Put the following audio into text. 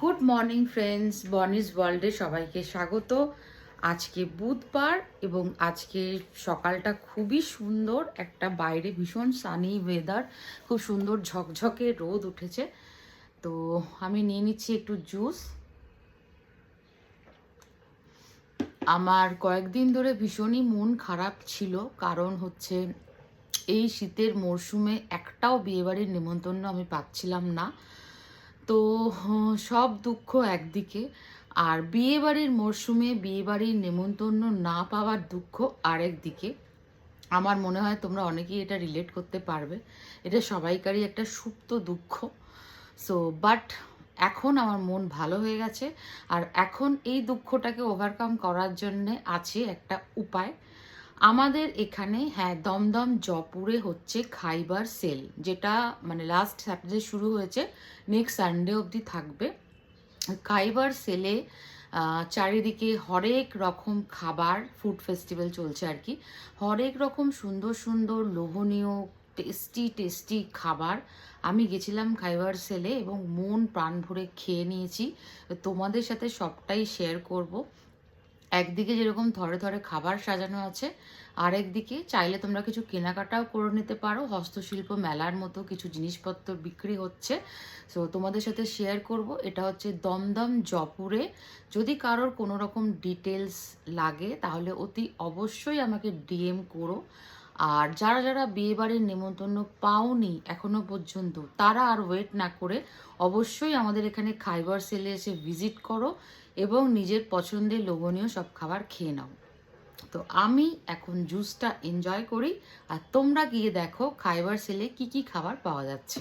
Good morning friends, বনিস ওয়ার্ল্ডে সবাইকে স্বাগত। আজকে বুধবার এবং আজকে সকালটা খুবই সুন্দর, একটা বাইরে ভীষণ সানি ওয়েদার, খুব সুন্দর ঝকঝকে রোদ উঠেছে। তো আমি নিয়ে নিচ্ছি একটু জুস। আমার কয়েকদিন ধরে ভীষণই মন খারাপ ছিল, কারণ হচ্ছে এই শীতের মরশুমে একটাও বিয়েবাড়ির নেমন্তন্ন আমি পাচ্ছিলাম না। তো সব দুঃখ একদিকে, আর বিয়েবাড়ির মরশুমে বিয়েবাড়ির নেমন্তন্ন না পাওয়ার দুঃখ আরেক দিকে। আমার মনে হয় তোমরা অনেকেই এটা রিলেট করতে পারবে, এটা সবাইকারই একটা সুপ্ত দুঃখ। সো বাট এখন আমার মন ভালো হয়ে গেছে, আর এখন এই দুঃখটাকে ওভারকাম করার জন্যে আছে একটা উপায়। আমাদের এখানে, হ্যাঁ, দমদম জয়পুরে হচ্ছে খাইবার সেল, যেটা মানে লাস্ট স্যাটারডে শুরু হয়েছে, নেক্সট সানডে অবধি থাকবে। খাইবার সেলে চারিদিকে হরেক রকম খাবার, ফুড ফেস্টিভ্যাল চলছে আর কি। হরেক রকম সুন্দর সুন্দর লোভনীয় টেস্টি টেস্টি খাবার। আমি গেছিলাম খাইবার সেলে এবং মন প্রাণ ভরে খেয়ে নিয়েছি। তোমাদের সাথে সবটাই শেয়ার করব। একদিকে যেরকম ধরে ধরে খাবার সাজানো আছে, আর একদিকে চাইলে তোমরা কিছু কেনাকাটাও করে নিতে পারো। হস্তশিল্প মেলার মতো কিছু জিনিসপত্র বিক্রি হচ্ছে। সো তোমাদের সাথে শেয়ার করব। এটা হচ্ছে দমদম জয়পুরে। যদি কারোর কোনো রকম ডিটেলস লাগে তাহলে অতি অবশ্যই আমাকে ডিএম করো। আর যারা যারা বিয়েবাড়ির নেমন্তন্ন পাওনি এখনো পর্যন্ত, তারা আর ওয়েট না করে অবশ্যই আমাদের এখানে খাইবার সেলে এসে ভিজিট করো এবং নিজের পছন্দের লোভনীয় সব খাবার খেয়ে নাও। তো আমি এখন জুসটা এনজয় করি, আর তোমরা গিয়ে দেখো খাইবার সেলে কি কি খাবার পাওয়া যাচ্ছে।